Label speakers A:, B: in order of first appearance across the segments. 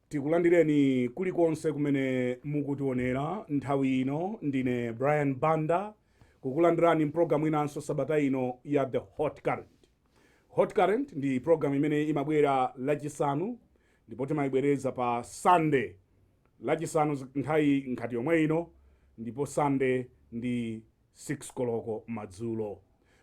A: Tikulandireni kulikonse kumene mukutionera nthawi ino. Ndine Brian Banda kukulandirani programu inanso sabata ino ya The Hot Current. Hot Current ndi programu imene imabwera lachisanu ndipo timayibwereza pa Sunday. Lachisanu nthawi nkhati yomwe ino ndipo Sunday ndi 6 koloko madzulo.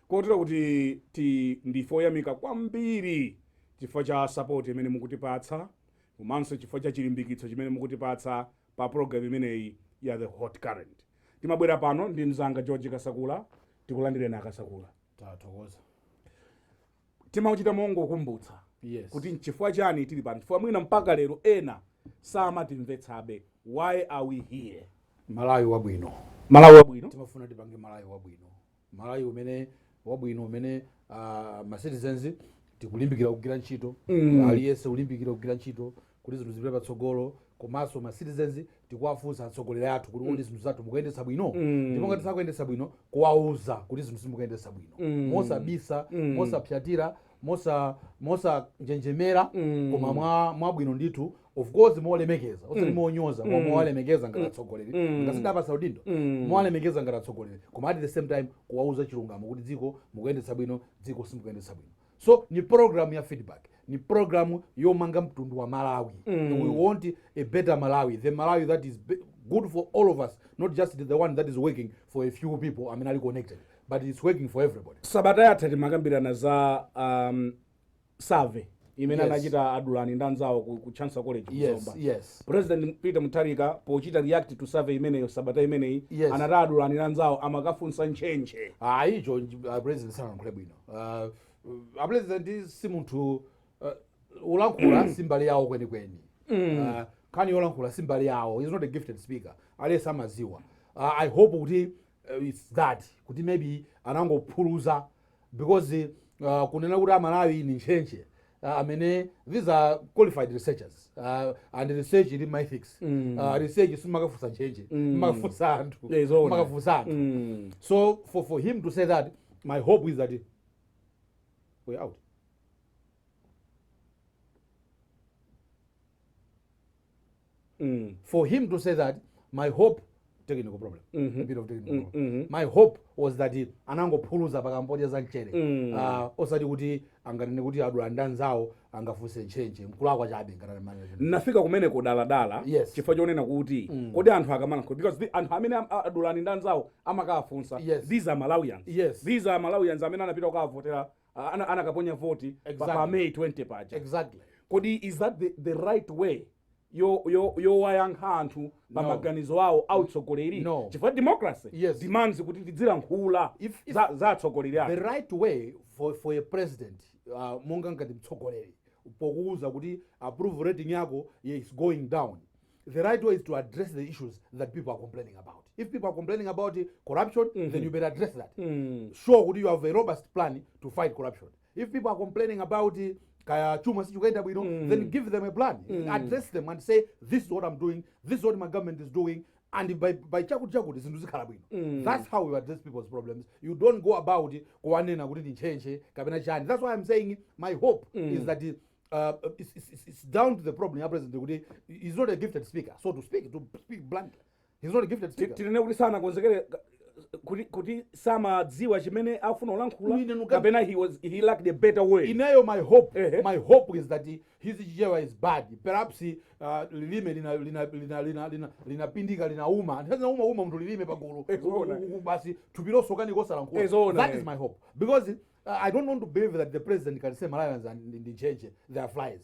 A: Kotero kuti ndifoyamika kwambiri chifukwa cha support imene mukutipatsa komanso chifukwa cha chilimbikitso chimene mukutipatsa pa program imeneyi ya The Hot Current. Timabwera pano ndi mzanga George Kasakula. Tikulandireni Kasakula.
B: Tathokoza.
A: Timauchita mongo kumbutsa kuti nchifukwa chani tili pano, chifukwa mwina mpaka lero ena samatimvetsabe. Why are we here?
B: Malawi wabwino.
A: Malawi wabwino.
B: Timafuna tipange Malawi wabwino. Malawi umene wabwino umene ma citizens tikulimbikira kugwira ntchito, aliyense ulimbikira kugwira ntchito kuti zinthu zipite patsogolo, komanso ma citizens tikuwafunsa atsogoleri athu kuti kodi zinthu zathu mukuyendetsa bwino, ndipo ngati sakuyendetsa bwino kuwauza kuti zinthu simukuyendetsa bwino, mosabisa, mosapyatira, mosa njenjemera, koma mwabwino ndithu. Of course molemekeza, osati monyoza, koma mowalemekeza ngati atsogoleri, ngasidapasa udindo, mowalemekeza ngati atsogoleri, koma at the same time kuwauza chilungamo kuti dziko mukuyendetsa bwino, dziko simukuyendetsa bwino. So ni program ya feedback, ni program yomanga mtundu wa Malawi. We want a better Malawi, the Malawi that is good for all of us, not just the one that is working for a few people, I mean are connected, but it's working for everybody.
A: Sabata yatha timakambirana za survey imene anachita adulani ndanzawo ku Chancellor College
B: Yes, yes.
A: President Peter Mutharika pochita react to survey imeneyo sabata imeneyi, anati adulani ndanzawo amakafunsa nchenche.
B: Icho president sanankhule bwino. President si munthu ulankhula simbali yawo kwenikweni. Kani yolankhula simbali yawo. He's not a gifted speaker. Alesa amaziwa. I hope kuti it's that kuti maybe anangophuluza because kunena kuti Malawi ni nchenche. These are qualified researchers, and research in my ethics. Research is magafusa nchenche, magafusa antu, magafusa antu. So for him to say that, my hope is that we're out. For him to say that, my hope, technical problem, a bit of technical problem. My hope was that anango phuluza pakampoja za nchere. Osati kuti anganene kuti adulanda nzawo angafuse nchenche mkulakwa chabe ngana manager.
A: Nafika kumene kodaladala chifukwa chonena kuti kodi anthu akamana because the anthu amene adulani ndanzawo amakafunsa. These are Malawians. These are Malawians amene anapita kukavotera anakaponya vote pa May 20 paja.
B: Exactly.
A: Kodi is that the right way? Yo wayankha anthu pamaganizo awo autsogoleri chifukwa democracy demands kuti tidzilankhula za atsogoleri athu.
B: The right way for a president monga ngati mtsogoleri pokuuza kuti approval rating yako is going down, the right way is to address the issues that people are complaining about. If people are complaining about corruption, then you better address that. Show that you have a robust plan to fight corruption. If people are complaining about kaya chuma sichukaenda bwino, then give them a plan. Address them and say, this is what I'm doing, this is what my government is doing, and by chakuti zinthu zikhala bwino. That's how you address people's problems. You don't go about kuwanena kuti nchenche kapena chani. That's why I'm saying my hope is that it's down to the problem ya president kuti he's not a gifted speaker, so to speak bluntly, he's not a gifted speaker.
A: Tinene kuti sana konzekere kuti samadziwa chimene afuna ulankhula kapena he lacked a better way.
B: Inayo my hope is that his chichewa is bad. Perhaps lilime linapindika linauma. Linauma mtu lilime pagulu. Basi tupiloso kani kosa lankhula. That is my hope. Because I don't want to believe that the president can say Malawians and the change they are flies.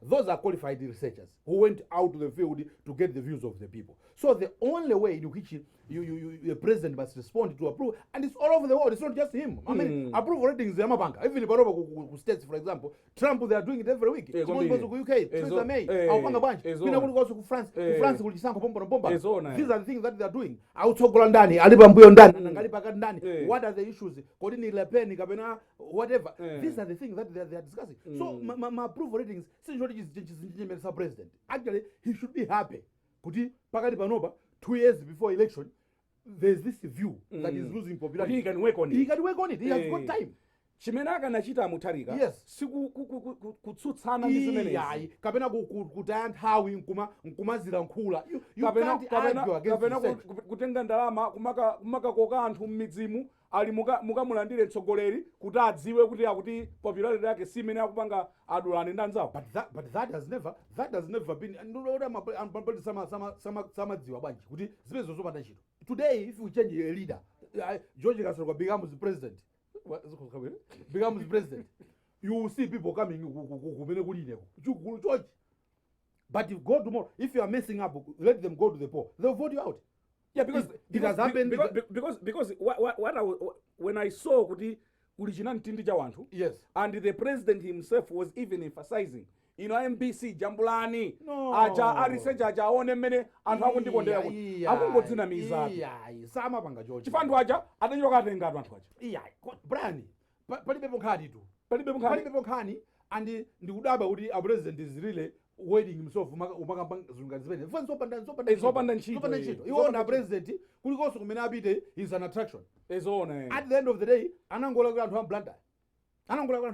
B: Those are qualified researchers who went out to the field to get the views of the people. So the only way in which the president must respond to approve, and it's all over the world, it's not just him. I mean, approval ratings in Bank. Even in Baroba states, for example, Trump, they are doing it every week. It's going to go to UK, Theresa May, Alpanga Bunch, go to France, France will just these are the things that they are doing. Outsogolandani, Alibambuyondani, what are the issues? Kodini Le Pen, Kabena, whatever. These are the things that they are discussing. So my approval ratings, Mr. President, actually, he should be happy. Kuti pakati panopa 2 years before election, there's this view that is losing popularity.
A: He can work on it.
B: He can work on it. He has got time.
A: chimene akanachita Mutharika
B: Yes.
A: kutsutsana ndi zimenezi
B: Iyayi, kapena kutaya nthawi nkumazilankhula. You can't argue against
A: kapena
B: research.
A: kutenga ndalama kumakakoka anthu m'midzimu ali mukamulandire mtsogoleri kuti adziwe kuti akuti popularity yake si imene akupanga adulani ndi anzawo.
B: But that has never been. Samadziwa bwanji kuti zimene zopanda ntchito. Today, if we change a leader, George Kasakula becomes president. Becomes president. You will see people coming. George. But if go tomorrow, if you are messing up, let them go to the poll. They'll vote you out.
A: Yeah, because
B: it has happened.
A: Because when I saw kuti kulichina mtindi cha wanthu,
B: Yes.
A: and the president himself was even emphasizing, MBC jambulani
B: No.
A: aja research aja aone mmene anthu akundikondera kuti akungodzinamiza
B: samapanga George.
A: chifukwa aja atanyoka atenga anthu aja.
B: Brian, palibe ponkhani tu.
A: Palibe
B: ponkhani and ndikudaba kuti a president is really waiting himself umakapanga zungazipene. Funa
A: Zopanda ntchito.
B: Iwona president kulikonso kumene apite is an attraction.
A: Ezona.
B: At the end of the day anangola kuti anthu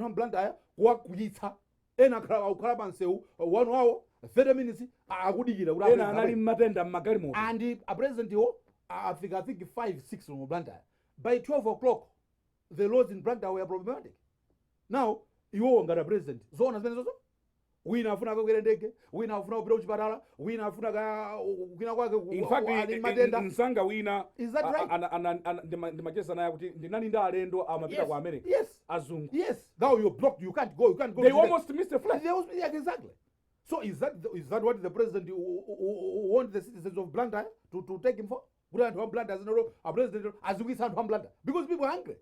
B: amblanda kuwakuyitsa ena akhala pansewu 1 hour 30 minutes akudikira kuti
A: ena anali matenda mmagalimoto.
B: and a president I think 5-6 on Banda. By 12 o'clock the laws in Banda were problematic. Now iwo ngati president zona zimene zozo wina afuna kukwera ndege, wina afuna kupita kuchipatala, wina afuna kwina kwake
A: in fact
B: matenda.
A: msanga wina
B: Is that right?
A: ndimacheza naye kuti ndinali ndi alendo amapita ku America.
B: Yes.
A: Azungu.
B: Yes. Now you're blocked. You can't go.
A: They almost missed the flight.
B: Yeah, exactly. So is that what the president want the citizens of Blantyre to take him for? Good anthu Blantyre as a president azungisa anthu Blantyre because people are angry.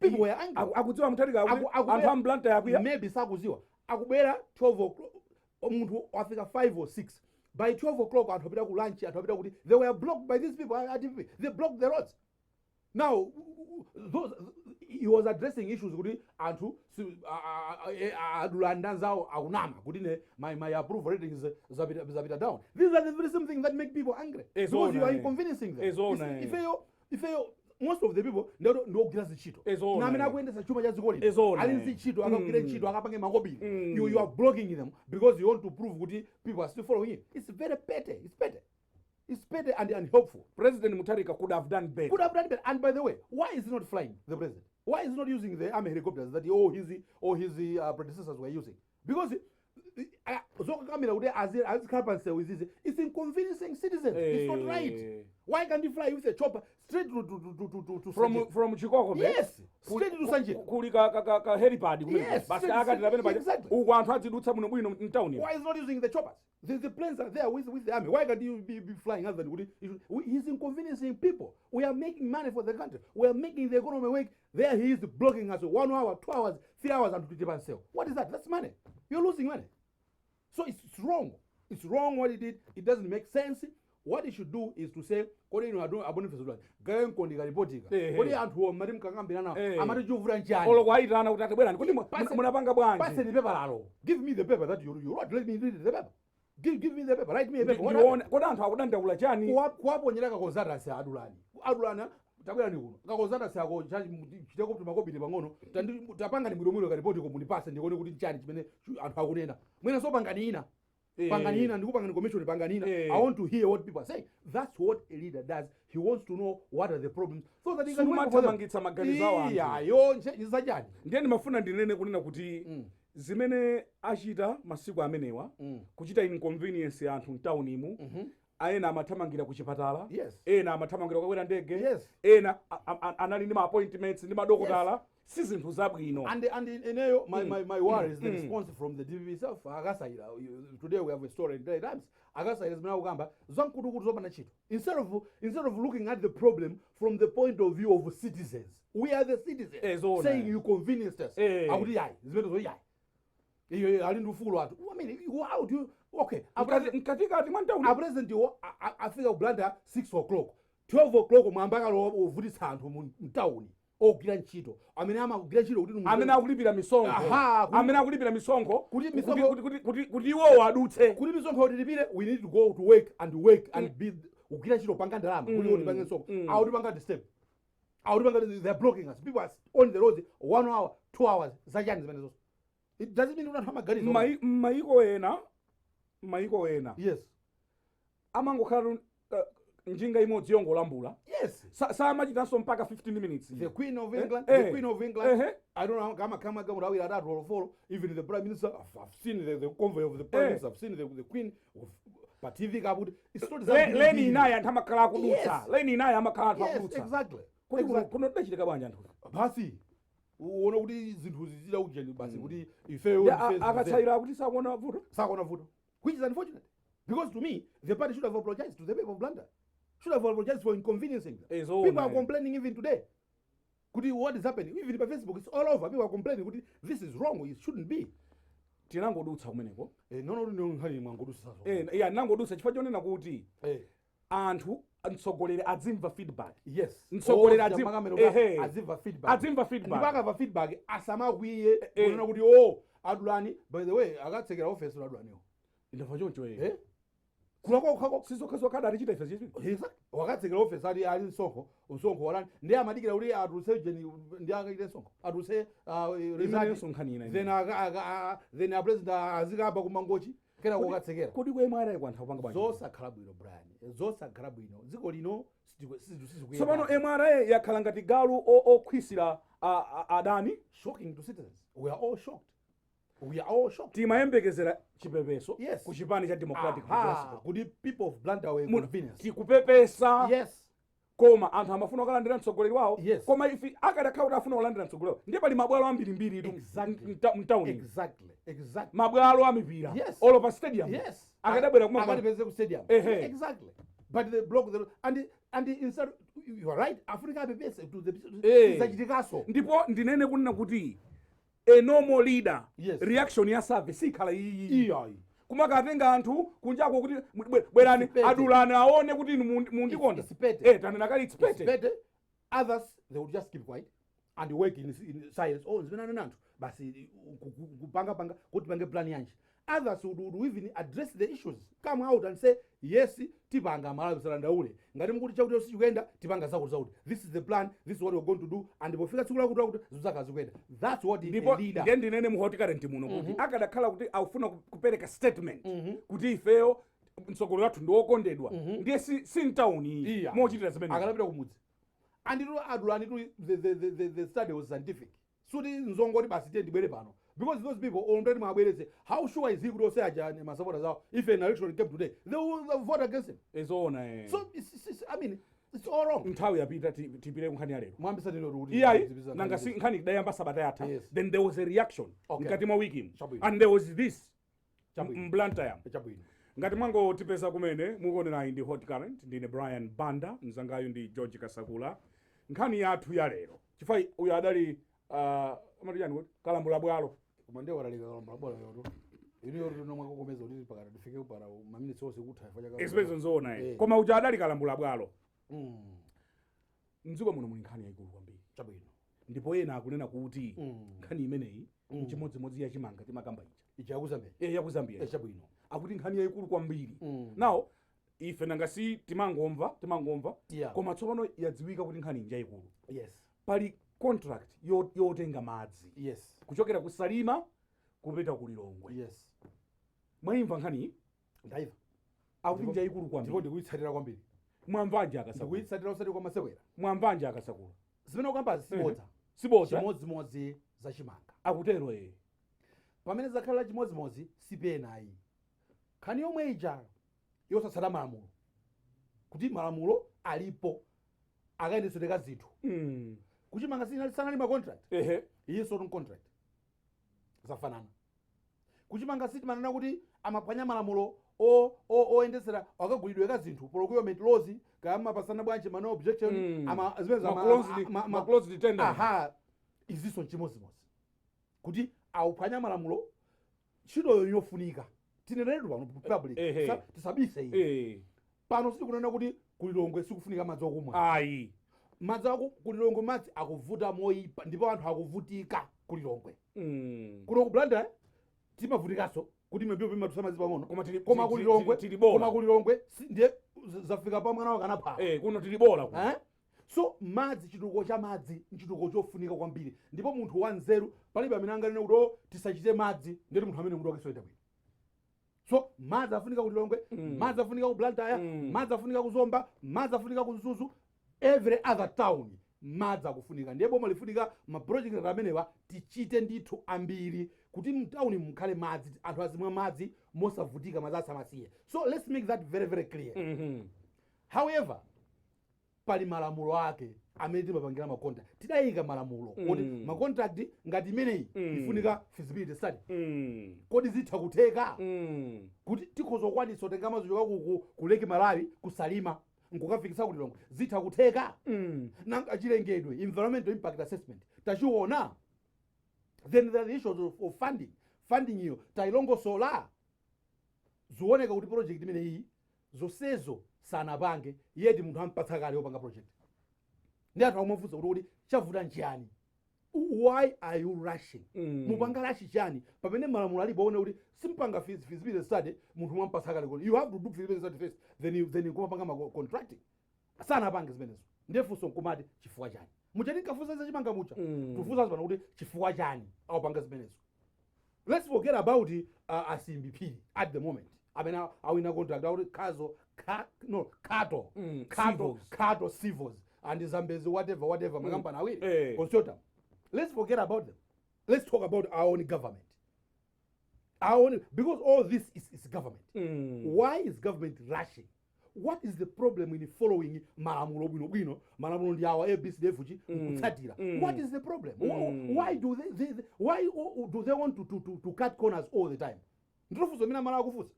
B: People were angry.
A: Akudziwa Mutharika anthu Blantyre akuya.
B: Maybe sakuziwa. Akubera 12 o'clock. Omuntu wafika 5 or 6. By 12 o'clock anthu apita ku lunch, anthu apita kuti they were blocked by these people at DPP. They blocked the roads. Now he was addressing issues kuti anthu adulanda nzawo akunama kuti my approval ratings zapita down. These are the very same things that make people angry because you are inconveniencing them. If most of the people ndogwira zintchito namene akuyendesa chuma cha dziko lino ali ntchito akagwire ntchito akapange makobiri you are blocking them because you want to prove kuti people are still following you. It's very petty. It's petty and unhelpful.
A: President Mutharika could have done better.
B: And by the way, why is he not flying, the president? Why is he not using the army helicopters that his predecessors were using? Because it's inconveniencing citizens. It's not right. Why can't he fly with a chopper straight to
A: from Chicago?
B: Yes, straight to Sanjay.
A: Kuli ka helipad.
B: Yes, exactly. Why is not using the choppers? The planes are there with the army. Why can't you be flying other than he's inconveniencing people? We are making money for the country. We are making the economy work. There he is blocking us 1 hour, 2 hours, 3 hours and 50 sale. What is that? That's money. You're losing money. So it's wrong. It's wrong what he did. It doesn't make sense. What he should do is to say, kodi ino abone fesola. Gaye nkondi kalipotika. Kodi anthu omari mkangambira nawo. Amati juvura nchani.
A: Olo kwaitana kuti atebwera kodi munapanga bwanji.
B: Pass the paper lalo. Give me the paper that you wrote. Let me read the paper. Give me the paper. Write me a paper.
A: Kodi anthu akudandaula chani.
B: Kuwaponyera kakozata si adulani. Adulana tabwera ni kuno. Kakozata si ako chiteko kuti makobiri pang'ono. Tapanga ni mwiro kalipoti komunipase ndikone kuti nchani chimene anthu akunena. Mwina so panganina. Panganina ndikupanga commission panganina. I want to hear what people are saying. That's what a leader does. He wants to know what are the problems so that he can work for them. Yeah, yo nzajani.
A: Ndiye ndimafuna ndinene kunena kuti zimene achita masiku amenewa kuchita inconvenience anthu mtaunimu ena amathamangira kuchipatala ena amathamangira kukwera ndege ena anali ndi ma appointments ndi madokotala si zinthu zabwino.
B: And eneyo my worry is the response from the DPP itself. Akasayira today we have a story in Daily Times. Akasayira zimene akukamba zankutukutu zopanda ntchito. Instead of looking at the problem from the point of view of citizens, we are the citizens saying you convenienced us. Akuti yayi zimene zo yayi. Iyo ali ndufulu watu. I mean, how do you okay?
A: Mkatikati mwantauni.
B: A president yo afika Blantyre 6 o'clock. 12 o'clock mwambaka ovutisa anthu mtauni. Ogwira ntchito. Amene amagwira ntchito kuti
A: amene akulipira misongo. Amene akulipira misongo kuti iwo wadutse.
B: Kuti misongo tilipire, we need to go to work and be ugwira ntchito panga ndalama. Kuti upange misongo. Auti panga disturb. they're blocking us. People are on the roads 1 hour, 2 hours. It doesn't mean not have a gun.
A: Maiko ena.
B: Yes.
A: Amangokhala njinga imodzi yongolambula.
B: Yes.
A: Samachitanso mpaka 15 minutes.
B: The Queen of England, the Queen of England. I don't know how come that will follow. Even the Prime Minister, I've seen the convoy of the Prime Minister, I've seen the Queen of Pativi Kabud. It's not exactly.
A: Leni inaye antamakhala kudutsa. Leni inaye amakhala kudutsa.
B: Yes, exactly.
A: Kuno dachitika bwanja anthu.
B: Basi. Uona kuti zinthu zizira ujeni basi kuti ifeyo
A: akatsaira kuti sakona vuto.
B: Which is unfortunate. Because to me, the party should have apologized to the people of Banda. Should have apologized for inconveniencing them. People are complaining even today. What is happening? Even by Facebook, it's all over. People are complaining. This is wrong. It shouldn't be.
A: Tinangodutsa kumeneko.
B: Nangodutsa
A: chifukwa chonena kuti anthu mtsogoleri adzimva feedback.
B: Yes.
A: Mtsogoleri
B: adzimva feedback.
A: Adzimva feedback.
B: Ndipakava feedback asamakwiye kunena kuti adulani. By the way, akatsekera office adulaniwo.
A: Ndava choncho
B: kulako
A: sizokhazo arichita ife chizvi.
B: Wakatsekera office ali nsonko walani ndiye amadikira kuti adulse jeni ndiye akaite nsonko. Adulse then a president azikaba kumangochi. Kena wakatsekera.
A: Kodi kwe mwara kwa anthu panga banja.
B: Zosakhala bwino Brian. Zosakhala bwino. Dziko lino sizikuye.
A: Tsopano MRA yakhala ngati galu okhwisira adani.
B: Shocking to citizens. We are all shocked.
A: Timayembekezera chipepeso
B: ku
A: chipani cha Democratic Progressive.
B: Kuti people of Banda were convinced.
A: Tikupepesa.
B: Yes.
A: Koma anthu amafuna kulandira mtsogoleri wawo.
B: Yes.
A: Koma ifi akadakhala kuti afuna kulandira mtsogoleri wawo. Ndiye pali mabwalo ambirimbiri mtauni.
B: Exactly.
A: Mabwalo amipira.
B: Yes.
A: All over stadium.
B: Yes.
A: Akadabwera kuma
B: akadipeze ku stadium. Exactly. But they block the and instead you are right. Africa apepese to the zachitikaso.
A: Ndipo ndinene kunena kuti a normal leader.
B: Yes.
A: Reaction ya service ikhala iyi. Kuma katenga anthu kunjako kuti bwerani adulani aone kuti mundikonda. Tanena kali it's pete.
B: Others they would just keep quiet and work in silence. Zvinana nantu basi kupanga kuti pange plan yanji. Others would even address the issues, come out and say yes tipanga Malawi salandaule ngati mukuti chakuti usikuenda tipanga zakuti this is the plan, this is what we're going to do, and pofika tsiku lakuti zuzaka zikuenda. That's what the leader.
A: Ndipo ndinene mu hot current muno kuti akadakhala kuti aufuna kupereka statement kuti ifeyo mtsogoleri wathu ndiwokondedwa ndiye si mtauni mochitira zimene
B: akalapita kumudzi and adulani the study was scientific suti nzongoti basi tiye ndibwere pano. Because those people already mabwerese, how sure is he going to say ajani masapota zao if an election came today they will vote against him.
A: It's all na.
B: So I mean it's all wrong.
A: Nthawi yapita tipire nkhani ya lero.
B: Mwambisa lero kuti
A: nanga si nkhani kudayamba sabata yatha. Then there was a reaction ngati mwa wiki and there was this Blantyre. Ngati mwango tipeza kumene mukuonera ndi hot current ndine Brian Banda mzangayo ndi George Kasakula. Nkhani yathu ya lero chifukwa uyu adali amatiyani kuti kalambula bwalo
B: kumande waralika kalambula bwalo yoto iliyo nomwe kokomeza kuti pakati tifike upara maminutes ose kuti afanya
A: kama expense nzona koma uja adali kalambula bwalo mdziko muno muli nkhani yaikulu kwambiri
B: chabwino
A: ndipo ena akunena kuti nkhani imeneyi chimodzimodzi ya chimanga timakamba
B: ija yakuzambia
A: yakuzambia
B: chabwino
A: akuti nkhani yaikulu kwambiri now ife nangasi timangomva koma tsopano yadziwika kuti nkhani inja yaikulu pali contract yotenga madzi kuchokera ku Salima kupita ku Lilongwe mwayimva nkhani
B: ndaiva
A: akuti nja yaikulu kwambiri
B: ndipo ndikuitsatira kwambiri
A: mwamvanja Kasakula
B: ndikuitsatira usati kwa masewera
A: mwamvanja Kasakula
B: zimene ukamba
A: sibodza
B: chimodzimodzi za chimanga
A: akutero
B: pamene zakhala chimodzimodzi sipenayi nkhani yomwe ija yosatsata malamulo kuti malamulo alipo akayendetsedeka zinthu kuchimanga sanali ma contract iyiso non contract zafanana kuchimanga siti manena kuti amaphwanya malamulo oyendetsera akagulidwe ka zinthu procurement laws kama pasana bwanji mano objection
A: ma closed tender
B: iziso chimodzimodzi kuti auphwanya malamulo ntchito yofunika tineneretu pano public tisabise iyi pano siti kunena kuti ku Lilongwe sikufunika madzi okumwa
A: ayi
B: madzi aku ku Lilongwe madzi akuvuta moyipa ndipo anthu akuvutika ku Lilongwe kuno ku Banda timavutikaso kuti mbepo imatusa madzi pang'ono koma ku Lilongwe ndiye zafika pa mwana wakanapha
A: kuno tilibola
B: So madzi chitukuko cha madzi nchitukuko chofunika kwambiri ndipo munthu wanzeru palibe amene anganene kuti tisachite madzi ndeti munthu amene mutu wakesoyenda bwino. So madzi afunika ku Lilongwe, madzi afunika ku Blantyre, madzi afunika ku Zomba, madzi afunika ku Mzuzu, every other town madzi akufunika. Ndiye boma lifunika maproject amenewa tichite ndithu ambiri kuti mtawuni mukhale madzi, anthu azimwa madzi mosavutika, madzi asamasiye. So let's make that very very clear. However, pali malamulo ake amene timapangira makontrakt. Tidayika malamulo kuti makontrakt ngati imeneyi ifunika feasibility study. Kodi zitha kutheka kuti tikhoza kukwanisa kutenga madzi kuchoka ku Lake Malawi ku Salima nkukafikisa ku Lilongwe, zitha kutheka? Nanga chilengedwe environmental impact assessment tachiona. Then there are the issues of funding iyo tailongosola ziwoneka kuti project imeneyi zonsezo sanapange yeti munthu ampatsa kale yopanga project. Ndi anthu amafunsa kuti chavuta nchiyani, why are you rushing? Mupanga rush chani pamene malamulo alipo one kuti simpanga feasibility study munthu mwampatsa kale. You have to do feasibility study first, then you kumapanga contracting. Sanapange zimenezo. Ndefunso nkumati chifukwa chani muchati kafunsa za chimanga mucha tufunsa zipana kuti chifukwa chani awapanga zimenezo. Let's forget about Simbi Phiri at the moment. I mean, awina contract out Khato Civils and Zambezi whatever magamba na wili consortium. Let's forget about them. Let's talk about our own government. Because all this is government. Why is government rushing? What is the problem in following malamulo bwino malamulo ndi awa ABCD fuji kutsatira? What is the problem? Why do they want to cut corners all the time? Ndirofuso mina mala kufusa.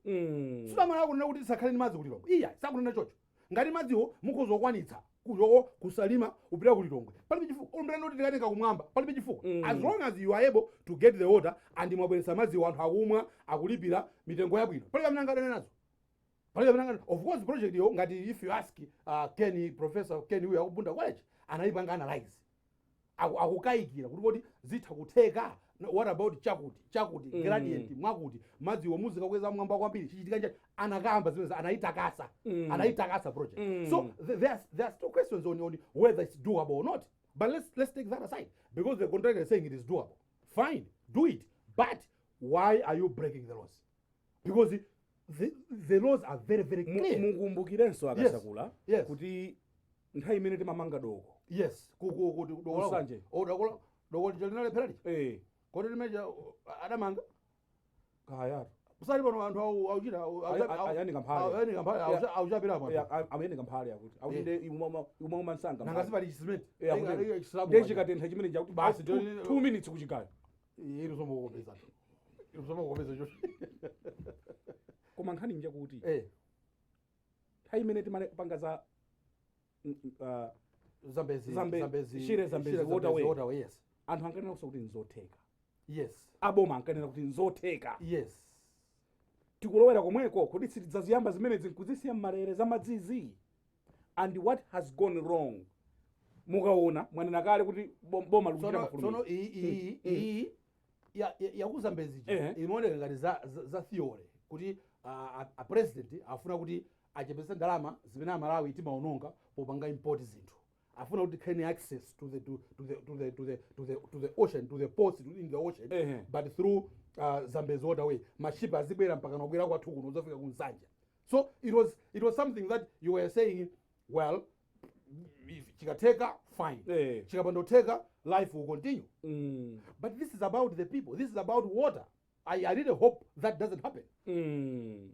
B: Sula mala kunena kuti sakhale ni madzi ku Lilongwe. Iya, sakunena chocho. Ngati madziwo mukozokwanitsa kuyo kusalima upita ku Lilongwe. Palibe chifukwa. Ombera kuti tikatenga kumwamba. Palibe chifukwa. As long as you are able to get the water and mwabweretsa madziwo anthu akumwa akulipira mitengo yabwino. Palibe amene angadane nazo. Of course project yo ngati if you ask Professor Kenny uya ku Banda college analipanga analyze. Akukayikira kuti zitha kutheka. What about chakuti gradient mwakuti madziwo muzika kweza mwamba kwambiri chichitika njani anakamba zimene anaitakasa project. So there's still questions on whether it's doable or not, but let's take that aside because the contractor is saying it is doable. Fine, do it, but why are you breaking the laws? Because the laws are very very clear.
A: Mukumbukirenso akasakula kuti nthawi imene timamanga doko.
B: Yes, doko sanje doko general penalty. Kodi limeja adamanga kaya usali bano anthu auchita
A: ayani kampali
B: auchapira apo
A: amene kampali akuti awinde imoma mansanga
B: nanga sipali chisiment
A: ndechi katentha chimene chakuti basi 2 minutes kuchikaya
B: ilo somo kopeza chocho
A: koma nkhani nje kuti nthawi imene timapanga za Zambezi shire Zambezi waterway
B: yes
A: anthu ankanena kuti nzotheka.
B: Yes.
A: Aboma ankanena kuti nzotheka.
B: Yes.
A: Tikulowera komweko kuti sitidzaziyamba zimene zinkuzisiya mmalere za madzizi. And what has gone wrong? Mukaona mwanena kale kuti boma likuchita mafulumizo.
B: Sono ya ku Zambezi imoneka ngati za theory kuti a president afuna kuti achepese ndalama zimene Malawi timaononga popanga import zinthu. Afuna kuti can access to the ocean, to the ports in the ocean, but through Zambezi waterway. Maship azibera mpaka nakwera kwathu kuno uzafika ku Nsanja. So it was something that you were saying, well, if chikateka fine, chikapandoteka life will continue. But this is about the people. This is about water. I really hope that doesn't happen.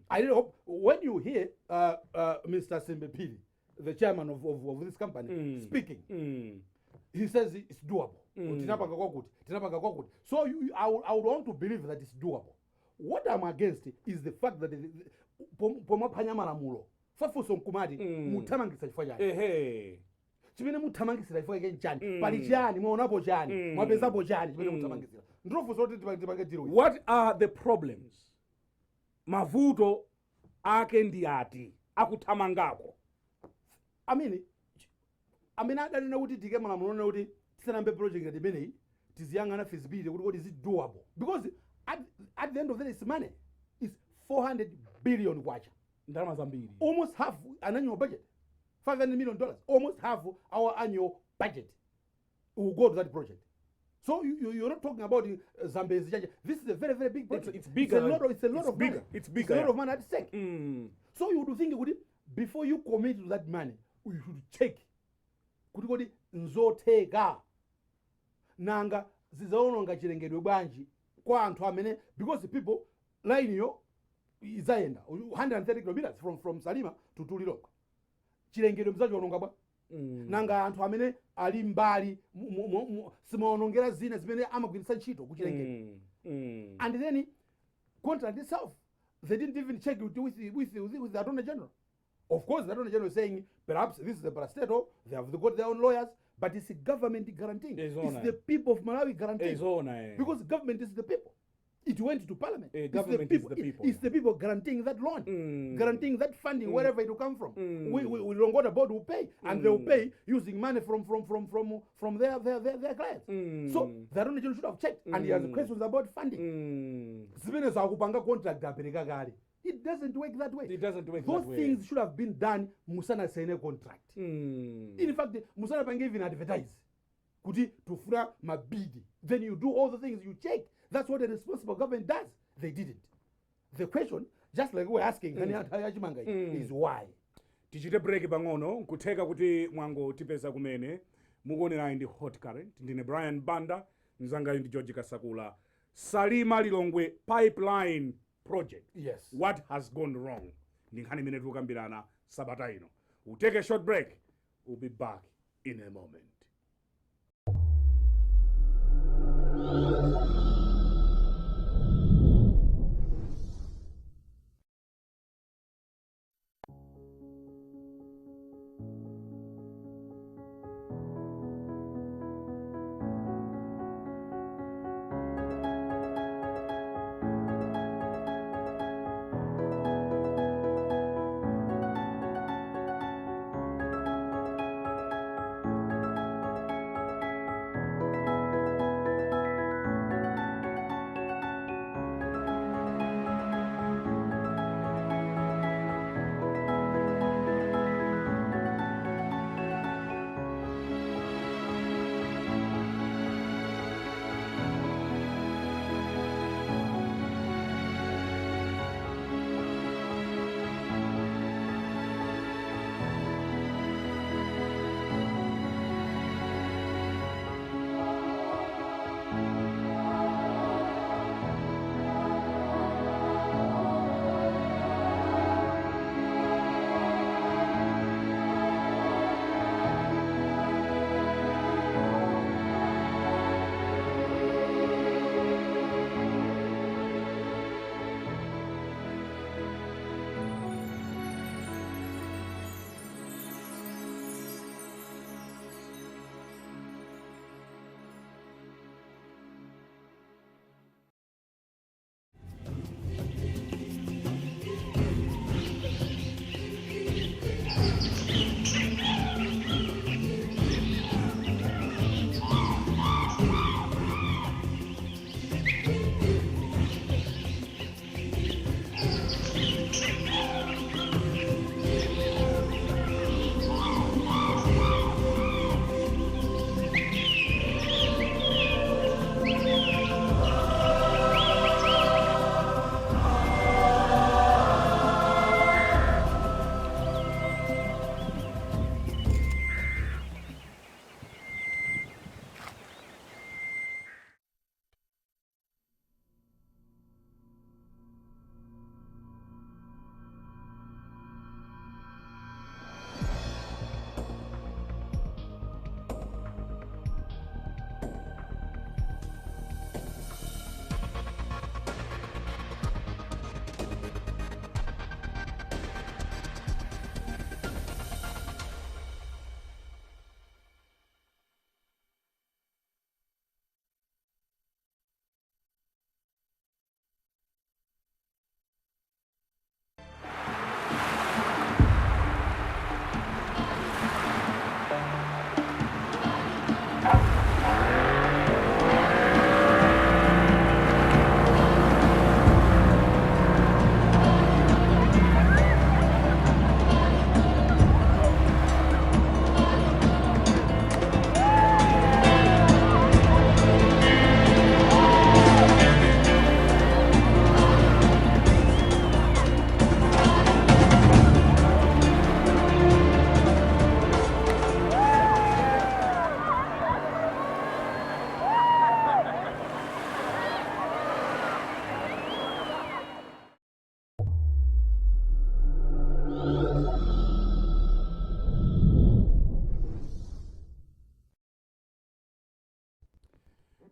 B: I really hope when you hear Mr. Simbi Phiri, the chairman of this company, speaking, he says it's doable. So I would want to believe that it's doable. What I'm against is the fact that chimene muthamangisira chifukwa chani pali chani mwaonapo chani mwapezapo chani chimene muthamangisira ndirofuso kuti tipange diro.
A: What are the problems? Mavuto ake ndi ati akuthamangako.
B: Amene adanena kuti tike malamulo nena kuti tisanambe project ngati imeneyi tiziyang'ana feasibility kuti is it doable, because at the end of the day it's money. It's 400 billion kwacha,
A: ndalama zambiri,
B: almost half an annual budget. $500 million, almost half our annual budget will go to that project. So you're not talking about Zambezi. This is a very, very big project.
A: It's bigger.
B: It's a lot of money.
A: It's bigger.
B: It's a lot of money at stake. So you would think, before you commit to that money, you should check. Kuti nzoteka nanga zizaononga chilengedwe bwanji kwa anthu amene, because people line yo izaenda 130 kilometers from Salima to Lilongwe. Chilengedwe mzachiwononga bwa nanga anthu amene ali mbali simaonongera zina zimene amagwiritsa ntchito kuchilengedwe. And then contract itself, they didn't even check it with the Attorney General. Of course, the Attorney General is saying perhaps this is a parastatal, they have got their own lawyers, but it's a government guaranteeing. It's the people of Malawi guaranteeing. Because government is the people. It went to Parliament.
A: Government is the people.
B: It's the people guaranteeing that loan, guaranteeing that funding, wherever it will come from. We don't go to board will pay, and they will pay using money from their clients. So the Attorney General should have checked, and he has questions about funding. It doesn't work that way.
A: It doesn't work
B: Those
A: that way.
B: things should have been done Musana sign a contract. In fact, Musana can even advertise. Kuti tufura mabidi. Then you do all the things, you check. That's what a responsible government does. They didn't. The question, just like we're asking, is why?
A: Tichite break pang'ono kutheka kuti mwango tipeza kumene mukuonera ndi hot current. Ndine Brian Banda, mzanga ndi George Kasakula. Salima-Lilongwe pipeline project.
B: Yes.
A: What has gone wrong? Ndi nkhani imene tikukambirana sabata ino. We'll take a short break. We'll be back in a moment.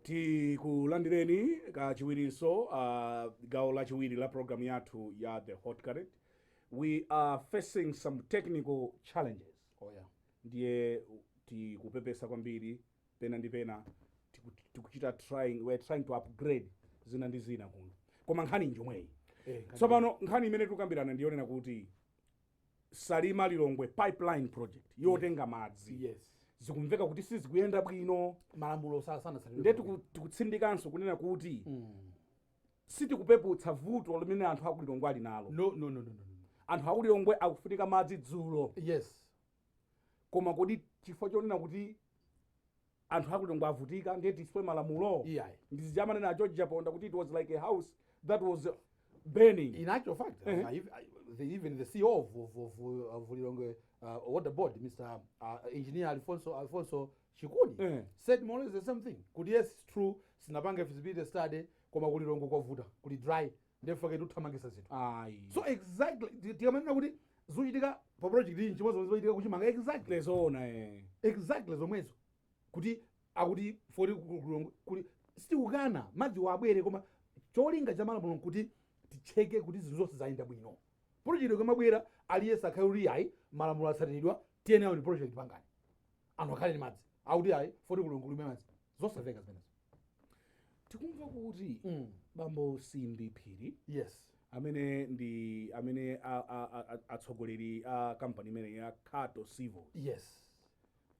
A: tikulandireni kachiwirinso gawo lachiwiri la programu yathu ya the hot current. We are facing some technical challenges.
B: Oh yeah.
A: Ndiye tikupepesa kwambiri pena ndi pena tikuchita we're trying to upgrade zina ndi zina kuno. Koma nkhani njomweyi. Tsopano nkhani imene tukambirana ndiyonena kuti Salima-Lilongwe pipeline project yotenga madzi.
B: Yes.
A: Zikumveka kuti sizikuyenda bwino,
B: malamulo sana
A: nde tikutsindikanso kunena kuti sitikupeputsa vuto limene anthu akulilongwe ali nalo.
B: No.
A: Anthu akulilongwe akufunika madzi dzulo.
B: Yes.
A: Koma kodi chifukwa chonena kuti anthu akulilongwe avutika ndiye tiswe malamulo.
B: Yeah.
A: Ndizijamane na George Japonda kuti it was like a house that was burning.
B: In actual fact, even the CEO of Lilongwe Water Board, Mr. Engineer Alfonso Chikuni, said more or less the same thing. Could yes, it's true, sinapanga feasibility study, koma kulilongwe kwavuta, kuli dry, therefore kuthamangisa zinthu. So exactly, tikamena kuti zochitika pa project iyi chimodzi zochitika kuchimanga exactly
A: zona
B: exactly zomwezo. Kuti akuti for kulilongwe kuli sitikukana madzi wabwere koma cholinga cha malamulo kuti ticheke kuti zinthu zonse zayenda bwino. Project ikamabwera aliyesa akhauri ayi malamulo atsatiridwa tiyene awo ni project pangani. Anthu akhale ni madzi. Akuti ayi for kulilongwe lume madzi. Zosaveka zimenezo.
A: Tikumva kuti bambo Simbi Phiri.
B: Yes.
A: Amene atsogoleri a company imene ya Khato Civils.
B: Yes.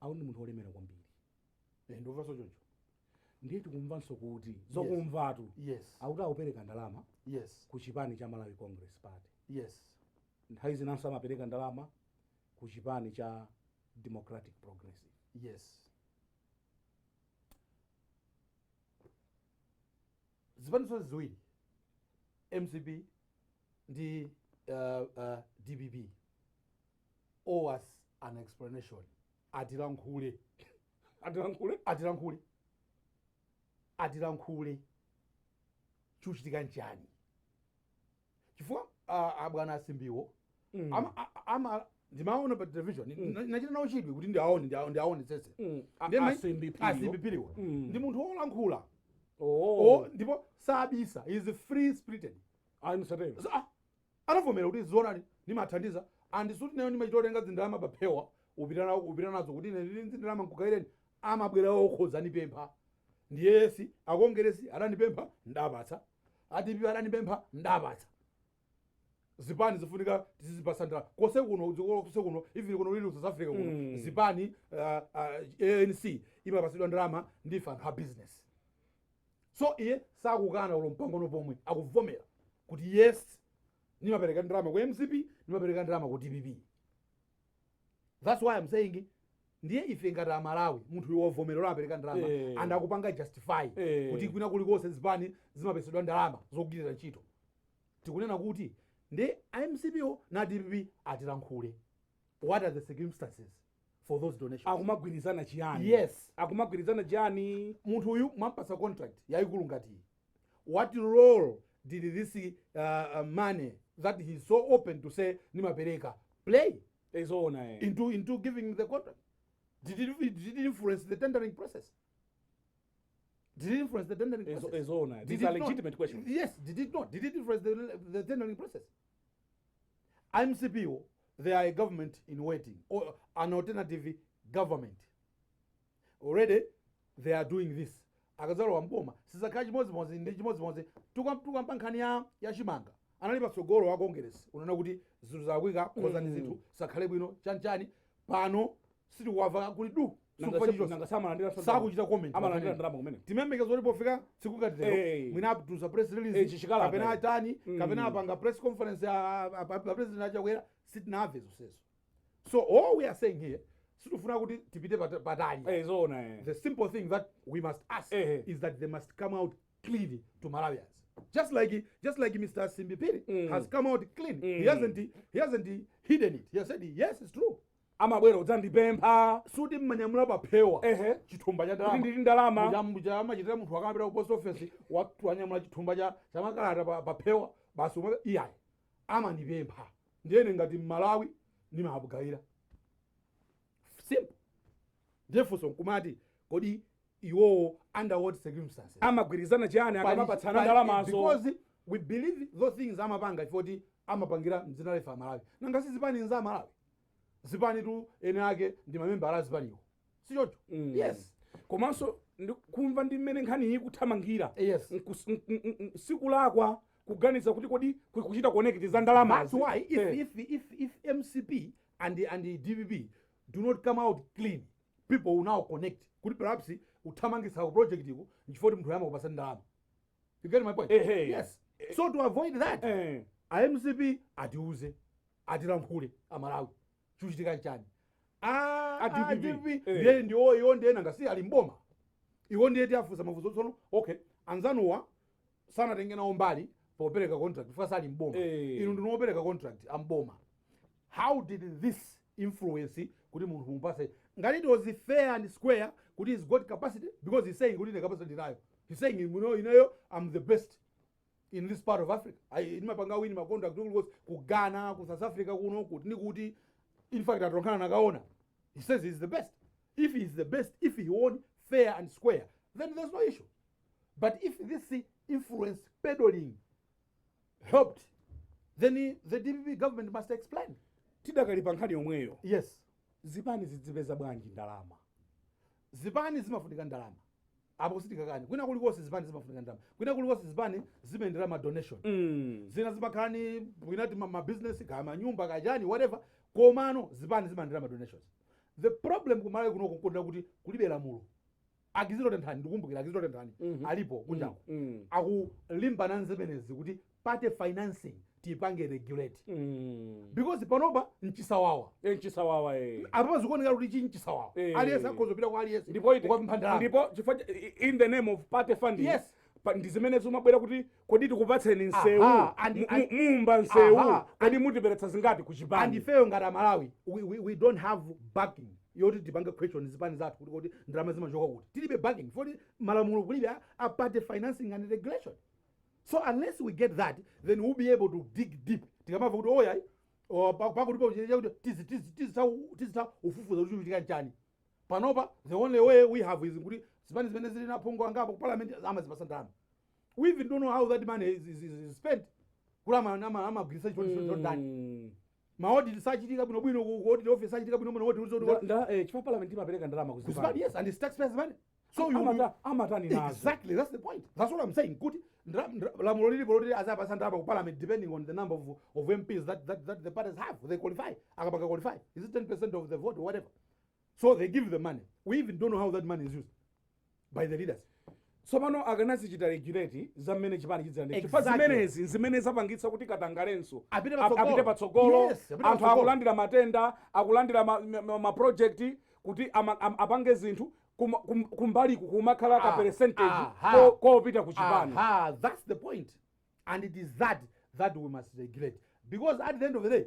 A: Awundi munthu olemera kwambiri.
B: Ndova so choncho.
A: Ndiye tikumvanso kuti zokumvatu.
B: Yes.
A: Akuti akupereka ndalama.
B: Yes.
A: Ku chipani cha Malawi Congress Party.
B: Yes.
A: Nthawi zinanso amapereka ndalama ku chipani cha Democratic Progressive.
B: Yes. Zipaniso ziwiri MCP ndi DPP owes an explanation. Atilankhule chuchitika njani chifukwa abwana Simbiwo ndimaona pa television nachita nawo chidwi kuti ndiaone sese
A: Simbi
B: Phiri ndi munthu wolankhula ndipo sabisa is free spirited. Anavomera kuti zona ndimathandiza andisuti nayo ndimachitolenga zindalama paphewa upita nazo kuti ndalama nkukaireni amabwera okhoza nipempha ndiyesi akongeresi adanipempha ndapatsa atipi adanipempha ndapatsa zipani zifunika tizipasandala kose kuno even kuno lili South Africa kuno zipani ANC imapasidwa ndalama ndife anthu a business. So iye sakukana ulo mpangono pomwe akuvomera kuti yes nimapereka ndalama ku MCP nimapereka ndalama ku DPP. That's why I'm saying ndiye ife ngati Malawi munthu wovomera apereka ndalama and akupanga justify kuti kwina kulikonse zipani zimapesedwa ndalama zokugirira ntchito. Tikunena kuti ndi MCP na DPP atilankhule. What are the circumstances for those donations?
A: Akumagwirizana chiyani?
B: Yes.
A: Akumagwirizana chiyani?
B: Munthu uyu mwampasa contract yayikulu ngati. What role did this money that he's so open to say nimapereka play into giving the contract? Did it influence the tendering process? These
A: are legitimate questions.
B: Yes, did it not? Did it influence the tendering process? MCP, they are a government in waiting, or an alternative government. Already, they are doing this. Akazalo wamboma. Sisaka chimodzimodzi ndi chimodzimodzi. Tukampankhani ya chimanga. Analipa sogolo wa Congress. Unaona kuti zinthu zakwika khoza ndi zinthu sakhale bwino chanchani pano sitikuwava kuli du. Sakuchita comment.
A: Amalandira ndalama kumene.
B: Timemekeza kuti pofika tsiku ngati lero. Mwina aptuza press release. Kapena atani, kapena apanga press conference ya president achakwera sitinave zonsezo. So all we are saying here, situfuna kuti tipite patali. The simple thing that we must ask is that they must come out clean to Malawians. Just like Mr. Simbi Phiri has come out clean. He hasn't hidden it. He has said yes, it's true.
A: Amabwera udzandipempha
B: suti mmanyamula paphewa chithumba cha
A: ndalama
B: machitira munthu akamapita ku post office wanyamula chithumba cha makalata paphewa basi iyayi amandipempha ndiyene ngati Malawi nimabugayira simple. Therefore kumati kodi iwowo under what circumstances
A: amagwirizana chani akamapatsana ndalamazo
B: because we believe those things amapanga ifoti amapangira mdzina lefa Malawi nanga si zipani nza Malawi zipani tu ene ake ndi mamemba ala zipaniwo sichocho yes
A: komanso kumva ndi mmene nkhani iyi kuthamangira
B: yes
A: siku lakwa kuganiza kuti kodi kuchita connect za ndalama.
B: That's why if MCP and the DPP do not come out clean, people will now connect. Could perhaps uthamangisa ku project iko nchifoti mnthu yama kupasa ndalama. You get my point? Yes. So to avoid that, MCP atiuze atilankhule amalawi chuchitika nchani. DPP ndiye ndiyo ndena ngasi ali mboma. Iwo ndiye tiafuza mafuzo tsono okay anzanuwa sana tengena mbali popereka contract fasa ali mboma inu ndinopereka contract amboma. How did this influence kuti munthu mupase ngati it was fair and square kuti he's got capacity because he's saying kuti the capacity nayo he's saying you know I'm the best in this part of Africa inimapanga wini ma contract ku Ghana ku South Africa kuno kuti nikuti in fact atonkana nakaona he says he's the best. If he's the best, if he won fair and square, then there's no issue. But if this influence peddling helped, then the DPP government must explain.
A: Tidakalipa nkhani yomweyo.
B: Yes.
A: Zipani zizipeza bwanji ndalama.
B: Zipani zimafunika ndalama. Apo sitikakani. Kwina kulikonse zipani zimafunika ndalama. Kwina kulikonse zipani zimaendera ma donation. Zina zimakhani kwinati ma business kama nyumba kajani whatever. Komano zipani zimaendera ma donations. The problem kumalawi kuno kukonda kuti kulibe lamulo. Agiziro tenthani ndikumbukira agiziro tenthani alipo kunjako. Akulimbana nzebenezi kuti party financing tipange regulate. Because panoba nchisawawa.
A: Nchisawawa
B: Apa zikuoneka kuti chi nchisawawa. Aliyesa kozopita kwa aliyesa.
A: Ndipo in the name of party funding.
B: Yes.
A: Ndizimene zimabwera kuti kodi tikupatseni nsewu mumba nsewu kodi mutiperetsa zingati ku chipani.
B: And ifeyo ngati Malawi we don't have backing yoti tipange question zipani zathu kuti ndalama zimachoka kuti tilibe backing for malamulo kulibe a party financing and regulation. So unless we get that, then we'll be able to dig deep. Tikamava kuti oya pakuti kuti tizita ufufuza kuti chitika nchani. Panopa the only way we have is kuti zipani zimene zili na phungu angapo ku parliament amazipasa ndalama. We even don't know how that money is spent. Kula amagwirisa chifo ndani. Maodi sachitika bwino ku audit office sachitika bwino audit
A: chifo parliament imapereka ndalama ku
B: zipani. Yes, and it's taxpayers money. So you
A: amatani nazo.
B: Exactly, that's the point. That's what I'm saying. Kuti lamulo lili poloti azapasa ndalama ku parliament depending on the number of MPs that the parties have. They qualify. Akapaka qualify. Is it 10% of the vote or whatever? So they give the money. We even don't know how that money is used by the leaders.
A: So pano akanazichita regulate zamene chipani chidzande. Chifukwa zimenezi zimene zapangitsa kuti katangalenso apite patsogolo. Anthu akulandira matenda, akulandira ma project kuti apange zinthu kumbali kumakhala ka percentage kopita ku chipani.
B: That's the point. And it is that we must regulate. Because at the end of the day,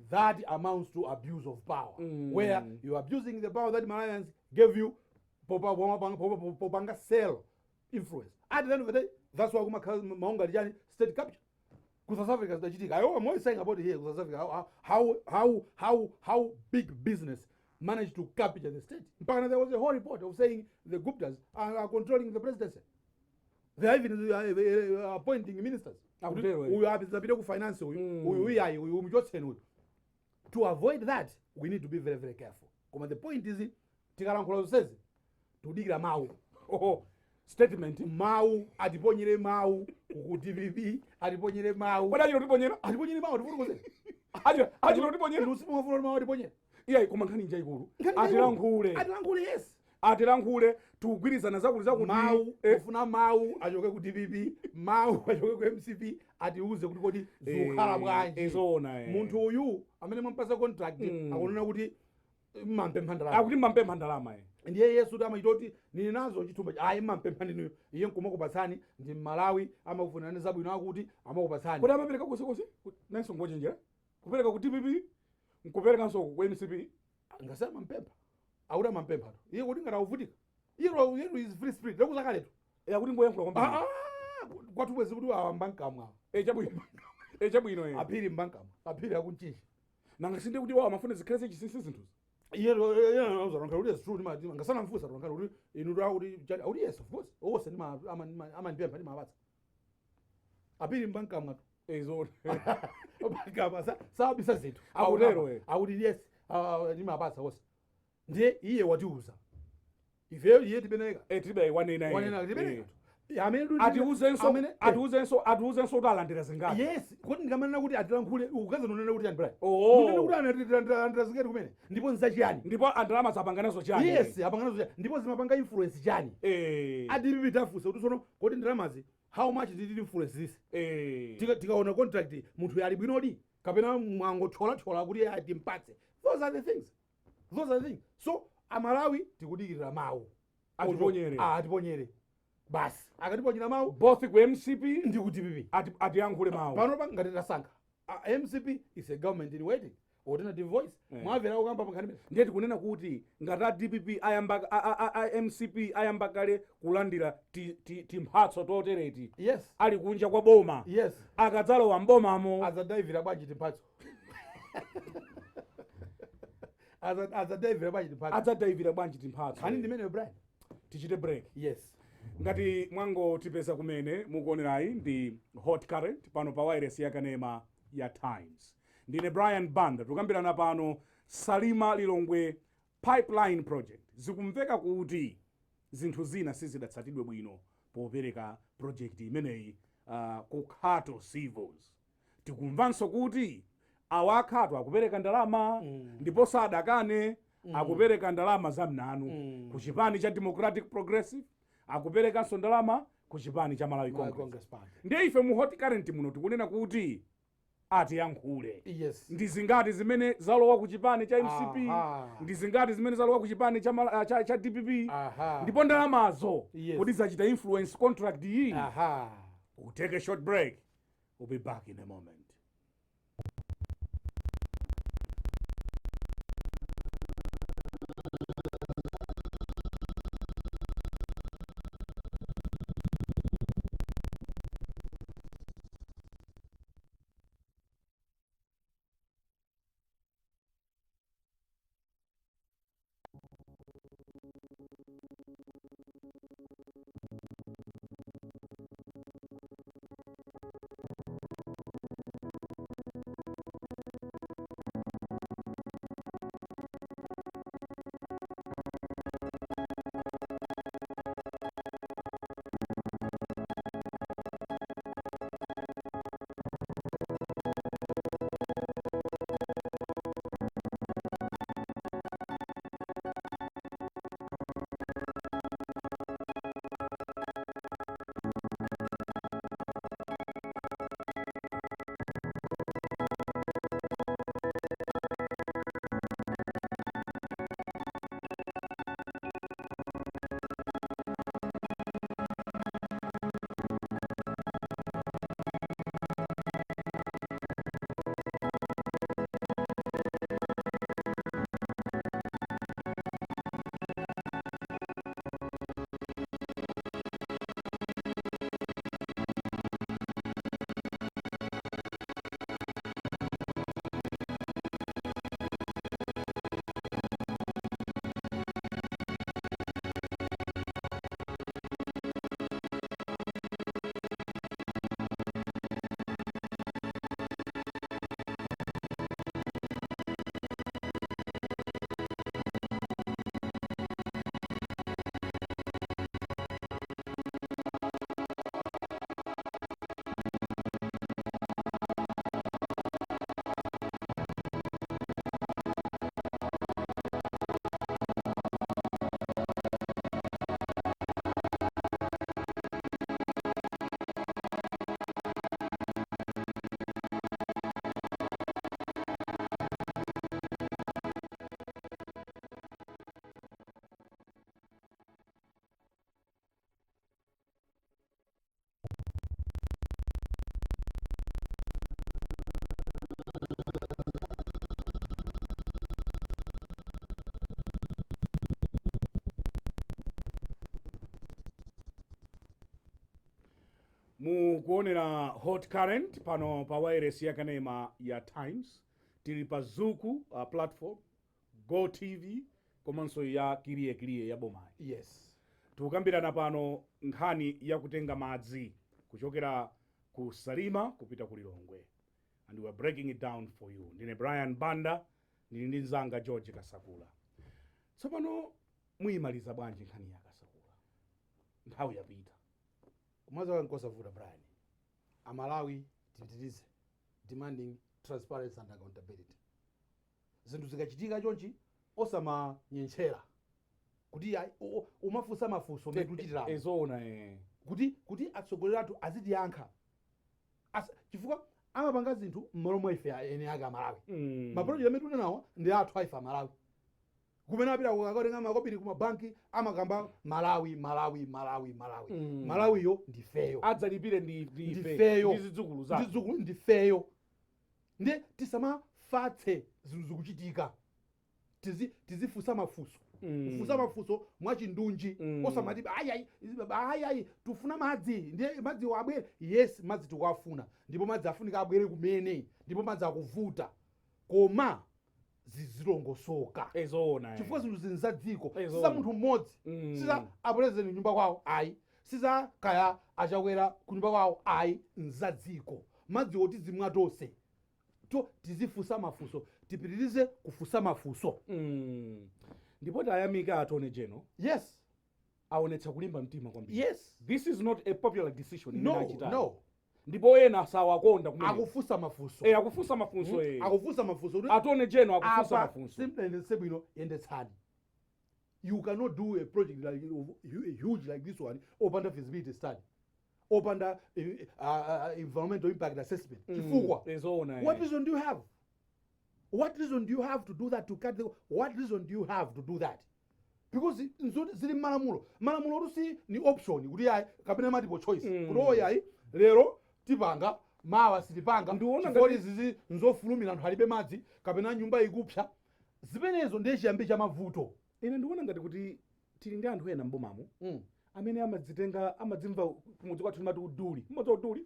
B: that amounts to abuse of power. Where you are abusing the power that Malawians gave you, popanga sell influence. At the end of the day, that's why maunga lijani state capture. South Africa is the I'm always saying about it here, South Africa, how big business managed to capture the state. There was a whole report of saying the Guptas are controlling the presidency. They are even appointing ministers. We have the finance. To avoid that, we need to be very, very careful. The point is, Tikalankola says, to digra mau.
A: Statement.
B: Mau, adiponyere mau, ku DPP, adiponyere mau.
A: What are you doing?
B: Adiponyere mau, adiponyere.
A: Adiponyere mau, adiponyere. Yeah, kumankhani njaikulu. Atilankhule, yes. Atilankhule tugwirizana zakuli
B: mau ufuna mau achoke ku DPP mau achoke ku MCP atiuze kuti kodi zikhala bwanji
A: ezona
B: munthu uyu amene mwampasa contract akunena kuti mampempha ndalama
A: akuti mampempha ndalama
B: ndiye Yesu kuti amayitoti nini nazo chithumba ayi mampempha ndinuyo iye nkumakupatsani ndi Malawi amakufunirani zabwino akuti amakupatsani
A: kodi amapereka kusekosi nanso ngochenjera kupereka ku DPP nkuperekanso ku MCP
B: ngasema mampempha auda mampempha iye kuti ngati auvutika iye is free spirit lekuzakaletu
A: kuti ngoyankhula kwambiri
B: kwathu bwezi kuti awambankamwa
A: chabwino
B: aphiri mbankamwa aphiri akunchinji
A: nanga sinde kuti wawo amafuna zikhale zinthu
B: It's true. Ngasana mfusa ronka yes, of course. Oh, sendima amandipia mpani mabatsa. Apili mbanka mngatu.
A: Ezo.
B: Banka sabi sazitu. Awudi yes. Ni mabatsa wose. Ndiye iye watiuza. Ife iye tibeneka.
A: Tibe 199.
B: Tibeneka.
A: Atiuzenso utalandira zingati.
B: Yes, kuti ndikamana kuti atilankhule ukaza nonena kuti andibrai.
A: Oh.
B: Nonena kuti andira zingati kumene. Ndipo nzachiyani.
A: Ndipo andalama zapanganazo chani.
B: Yes, apanganazo chani. Ndipo zimapanga influence chani. DPP tafusa kuti sono kuti ndalamazi how much did it influence this? Tikaona contract munthu yali bwinodi kapena mwangochola kuti atimpatse. Those are the things. So Amalawi tikudikirira mawu. Atiponyere. Basi akatiponyera mawu
A: both ku MCP
B: ndi ku DPP
A: atiyankhule mawu
B: pano ngati tasankha MCP is a government in waiting alternative voice mwavera ukamba pankhani
A: ndiye tikunena kuti ngati DPP MCP ayamba kale kulandira timphatso totereti
B: yes
A: ali kunja kwa boma
B: yes
A: akadzalowa mbomamo
B: azadaivira bwanji timphatso azadaivira bwanji timphatso khani ndimene Brian
A: tichite break.
B: Yes.
A: Ngati mwango tipeza kumene mukuonerayi ndi hot current pano pa wireless yakanema ya Times. Ndine Brian Banda tukambirana pano Salima-Lilongwe pipeline project. Zikumveka kuti zinthu zina sizidatsatidwe bwino popereka project imeneyi ku Khato Civils. Tikumvanso kuti awakhato akupereka ndalama ndipo sadakane akupereka ndalama za mnanu ku chipani cha Democratic Progressive akuperekanso ndalama ku chipani cha Malawi Congress Party. Ndiye ife mu hot current muno tikunena kuti atiyankhule.
B: Yes.
A: Ndi zingati zimene zalowa ku chipani cha MCP, ndi zingati zimene zalowa ku chipani cha DPP, ndipo ndalamazo kuti zachita influence contract iyi. We'll take a short break. We'll be back in a moment. Mukuonera hot current pano pa wireless yakanema ya Times. Tili pa Zuku platform, Go TV komanso ya kiriye ya bomayi.
B: Yes.
A: Tukambirana pano nkhani ya kutenga madzi kuchokera ku Salima kupita ku Lilongwe. And we are breaking it down for you. Ndine Brian Banda, ndili ndi mzanga George Kasakula. Tsopano muyimaliza bwanji nkhani ya Kasakula? Nthawi yapita.
B: Kumaza nkosavuta Brian. Malawi tipitirize demanding transparency and accountability. Zinthu zikachitika chonchi osamanyenchera kuti umafunsa mafunso medu chitirapo
A: ezona
B: kuti atsogoleri athu azitiyankha chifukwa amapanga zinthu m'malo mwa ife ene ake Malawi. Maprojekti amene tunenawo ndi athu aife Malawi. Kumene apita kukatenga makopiri kumabanki amakamba Malawi. Malawiyo ndifeyo.
A: Adzalipire ndifeyo. Ndi
B: ndifeyo. Ndiye tisamafatse zinthu zikuchitika. Tizifunsa mafunso. Kufunsa mafunso mwachindunji. Osamati ayi tufuna madzi. Ndiye madzi wabwere. Yes, madzi tikuwafuna. Ndipo madzi afunika abwere kumene. Ndipo madzi akuvuta. Koma zizilongosoka.
A: Ezona.
B: Chifukwa zinthu zinza dziko. Sisa munthu mmodzi. Sisa apulezidenti nyumba kwawo. Ayi. Sisa kaya achakwera ku nyumba kwawo. Ayi. Nza dziko. Madzi oti zimwatonse. Tizifunsa mafunso. Tipitirize kufunsa mafunso.
A: Ndipo tayamika Attorney General.
B: Yes.
A: Aonetsa kulimba mtima kwambiri.
B: Yes.
A: This is not a popular decision.
B: No.
A: Ndipo ena sawakonda kumene.
B: Akufunsa mafunso.
A: Akufunsa mafunso
B: Akufunsa mafunso.
A: Attorney General akufunsa mafunso.
B: Simple and simple yendetsani. You cannot do a project like huge like this one opanda feasibility study. Opanda environmental impact assessment. Chifukwa. What reason do you have? What reason do you have to do that to cut the... What reason do you have to do that? Because zili malamulo. Malamulo rusi ni option. Kuti yayi kapena multiple choice. Kuti yayi lero tipanga mawa silipanga. Chifukwa zizi nzofulumira anthu alibe madzi kapena nyumba ikupsa. Zimenezo ndiye chiyambi cha mavuto.
A: Ine ndikuona ngati kuti tili ndi anthu ena mbomamo. Amene amadzimva kumudzi kwathu timati uduli. Mmodzi uduli.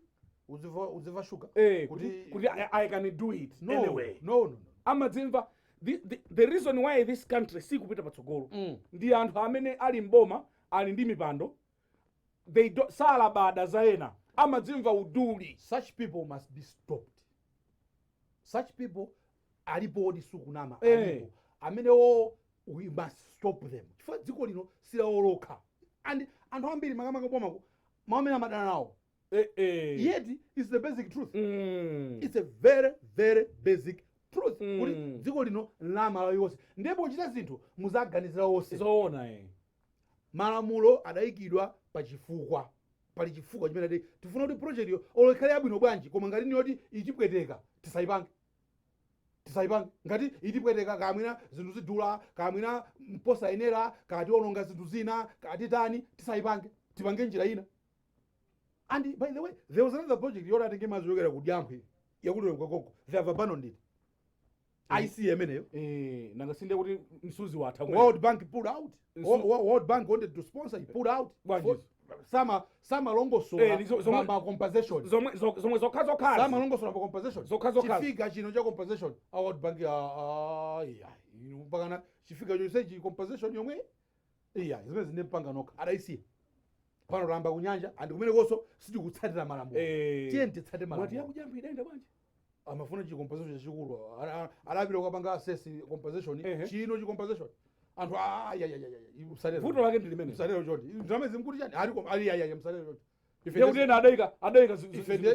B: Uziva shuga.
A: Kuti I can do it anyway.
B: No.
A: Amadzimva the reason why this country sikupita patsogolo ndi anthu amene ali mboma ali ndi mipando. They don't sala bada zaena. Amadzimva uduli.
B: Such people must be stopped. Such people alipo odisunama alipo. Amene we must stop them. Chifukwa dziko lino silaoloka. And anthu ambiri makamaka boma mamene amadana nawo. Yet it's the basic truth. It's a very, very basic truth. Kuti dziko lino la Malawi wonse. Ndipo kuchita zinthu muzaganizira wonse.
A: Zoona
B: Malamulo adayikidwa pa chifukwa. Pali chifukwa chimene tifuna kuti project yo olekhale abwino bwanji koma ngati ni yoti ichipweteka tisayipange. Ngati itipweteka kamwina zinthu zidula kamwina mposa yenera kati ononga zinthu zina kati tani tisayipange. Tipange njira ina. And by the way, there was another project yona atenge mazokera kudyamphwe yakuti ngokoko. They have abandoned it. ICM
A: nangasinde kuti msuzi watha.
B: World Bank pulled out. World Bank wanted to sponsor, he pulled out. Some longosola ma compensation.
A: Zomwe zokhazo.
B: Some longosola ma compensation. Chifika chino cha compensation. World Bank mpakana chifika cho compensation yomwe. Zimene zindepanga nokha. Adaisi. Pano ramba kunyanja and kumene koso siti kutsatira malamulo. Tiye nditsate malamulo.
A: Mati yakujampa idenda bwanji?
B: Amafuna chi compensation chikulu. Alabira kupanga assess compensation. Chino chi compensation. Anthu msalero.
A: Vuto lake ndi limene.
B: Msalero choti. Ndalama zimkuti chani? Ali msalero choti.
A: Ife kutenda adaika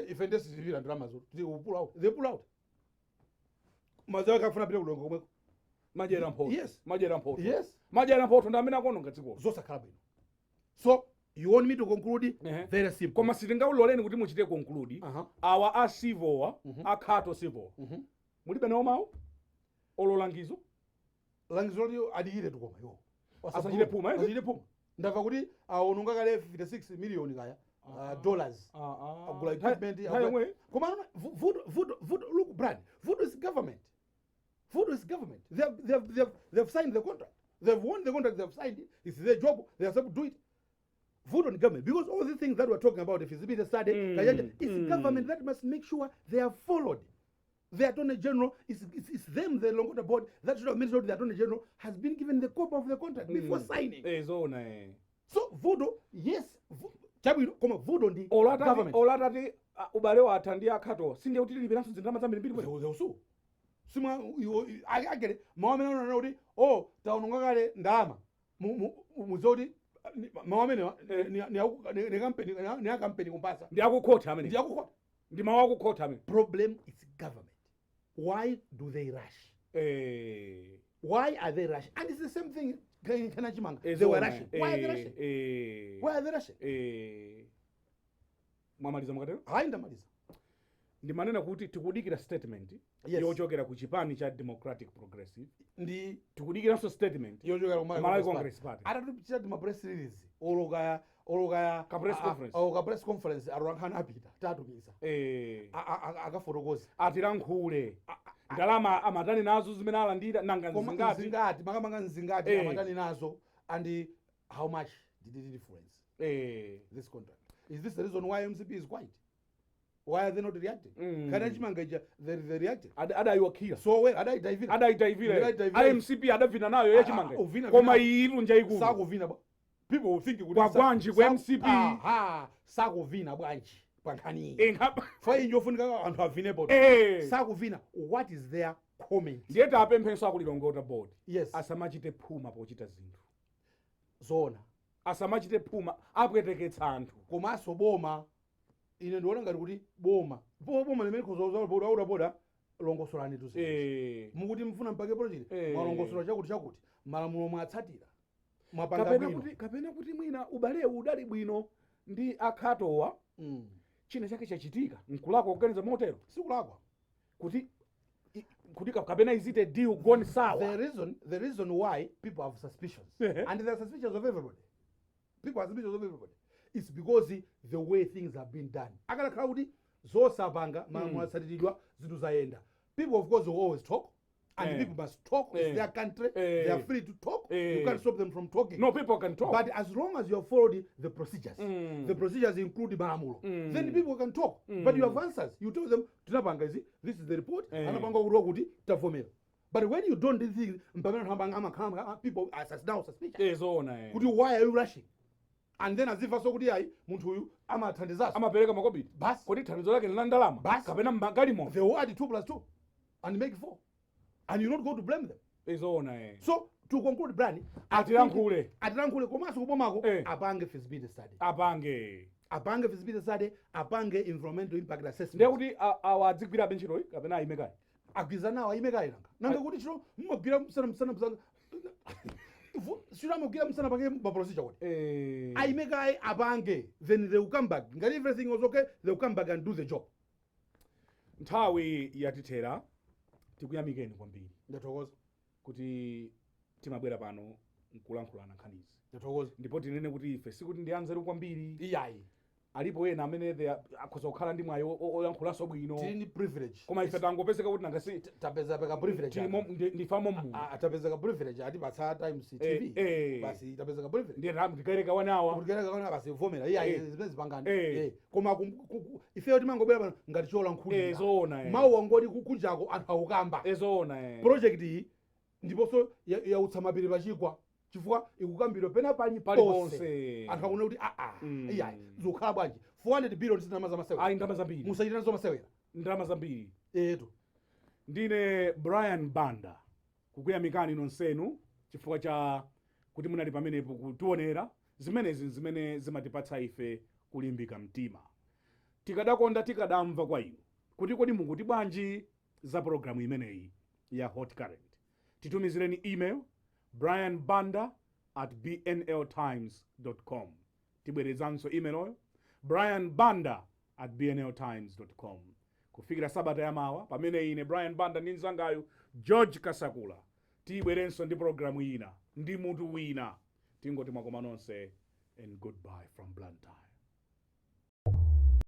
B: ifende sizivira ndalama zo. They pull out. Mazawa kafuna pita kulongo komwe.
A: Majera mpoto.
B: Yes.
A: Majera mpoto ndamene akononga dziko.
B: Zosakhala bwino. So you want me to conclude? Very simple.
A: Koma sitingauloleni kuti muchite conclude. Awa a civil a Khato Civil. Mulibe nawo mawu? Ololangizo?
B: Langizo liyo adiyire tukoma yo.
A: Asachite puma.
B: Ndava kuti awononga kale 56 million kaya dollars. Agula equipment. Koma look Brad, Voodoo is government. They've signed the contract. They've won the contract, they've signed it. It's their job, they are supposed to do it. Vote on government, because all the things that we're talking about, the feasibility study, it's government that must make sure they are followed. The Attorney General is them, the Longota board, that should have made sure the Attorney General has been given the copy of the contract before signing. So voodoo, yes, voodoo ndi government.
A: Olatati ubale wa atandi akhato sinde kuti libiranso zindama zambiri mbiri
B: bwino. Sima agere mawamene unaona kuti taononga kale ndalama muzoti mawamene ni company kumpasa
A: ndi akukhotha amene ndi mawu akukhotha amene.
B: Problem is government. Why do they rush? Why are they rushing? And it's the same thing. They were rushing. Why are they rushing? Why are they rushing?
A: Mwamaliza mwakatero?
B: Ndamaliza.
A: Ndimanena kuti tikudikira statement yochokera ku chipani cha Democratic Progressive.
B: Ndi
A: tikudikiranso statement
B: yochokera ku
A: Malawi Congress Party.
B: Atatupichira ma press release ologaya
A: ka press conference.
B: Ka press conference aronkana apita tatumiza. Akafotokoza.
A: Atilankhule. Ndalama amatani nazo zimene alandira nanga
B: nzingati makamanga nzingati amatani nazo and how much did it influence this contract? Is this the reason why MCP is quiet? Why are they not reacting? Kana chimanga they reacted.
A: Adaiwakira.
B: So where adaitayivira
A: MCP adavina nayo yachimanga koma irunja ikulu
B: sakovina bwa. People will think
A: kwa bwanji kwa MCP
B: sakovina bwanji pankani
A: engapa
B: fa injofunika anthu avine board sakovina. What is their comment?
A: ndiye tapemphenso akulilongota board.
B: Yes,
A: asamachite phuma pochita zinthu
B: zona,
A: asamachite phuma apweteketsa anthu
B: komanso boma. Ine ndiona ngati kuti boma limene khoza boda longosolani tusi mukuti mfuna mpake project malongosola chakuti malamulo mwatsatira mwapanga bwino
A: kapena kuti mwina ubale udali bwino ndi akhatowa china chake chachitika nkulakwa kuganiza motero
B: sikulakwa
A: kuti kapena izite deal gone sour.
B: The reason why people have suspicions and there are suspicions of everybody. People have suspicions of everybody. It's because the way things have been done. Akala kuti zosapanga malamulo atsatiridwa zinthu zayenda. People of course will always talk and people must talk. It's their country. They are free to talk. You can't stop them from talking.
A: No, people can talk.
B: But as long as you have followed the procedures, the procedures include malamulo, then people can talk. But you have answers. You tell them, this is the report, but when you don't do things, people are now suspicious. Why are you rushing? And then as if asokudi muntu huyu ama thandizaso
A: amapereka makobiti
B: basi
A: kodi thandizo lake lina ndalama kapena magali mo
B: they will add 2+2 and make 4 and you not go to blame them. So to conclude Brani atilankhule komanso kubomako apange feasibility study apange feasibility study apange environmental impact assessment
A: ndiye kuti awadzigwira benchiro kapena ayimekayi
B: agwizanawo ayimekayi nanga kuti chiro mmagwira msana Shiramugira msana pake procedure what? I make apange, then they will come back. Ngati everything was okay, they will come back and do the job.
A: Nthawi yatithera tikuyamikeni kwambiri.
B: Ndatokoza
A: kuti timabwera pano nkulankhulana nkhanizi.
B: Ndatokoza
A: ndipo tinene kuti ife sikuti ndi anzeru kwambiri.
B: Iyayi.
A: Alipo ena amene akhoza kukhala ndi mwayo oyankhulanso bwino.
B: Tini privilege.
A: Koma ife tangopezeka kuti nangasi
B: tapeza peka privilege.
A: Ndifamo mu.
B: Tapeza ka privilege ati patsa Times TV. Basi tapeza ka privilege.
A: Ndiye ndikaereka wanawa.
B: Ndikaereka wanawa basi vomera. Iyayi zimene zipangana. Koma ife yoti mangobwera pano ngati chola nkhuli.
A: Zona.
B: Mawu wangoti kunjako anthu akukamba.
A: Zona.
B: Project iyi ndiponso yautsa mapiri pachigwa. Chifukwa ikukambidwa pena paliponse anthu akuna kuti iyayi zikukhala bwanji 400 billion ndalama zamasewera
A: ayi ndalama zambiri
B: musachita nazo masewera
A: ndalama zambiri
B: ndine
A: Brian Banda kukuyamikani nonsenu chifukwa cha kuti munali pamenepo kutionera zimenezi zimene zimatipatsa ife kulimbika mtima tikadakonda tikadamva kwa inu kuti kodi mukuti bwanji za programu imeneyi ya Hot Current titumizireni email brianbanda@bnltimes.com tibwerezanso email oyo brianbanda@bnltimes.com kufikira sabata yamawa pamene ine Brian Banda ndi mzangayu George Kasakula tibwerenso ndi programu ina ndi mutu wina tingoti mwakoma nonse and goodbye from Banda.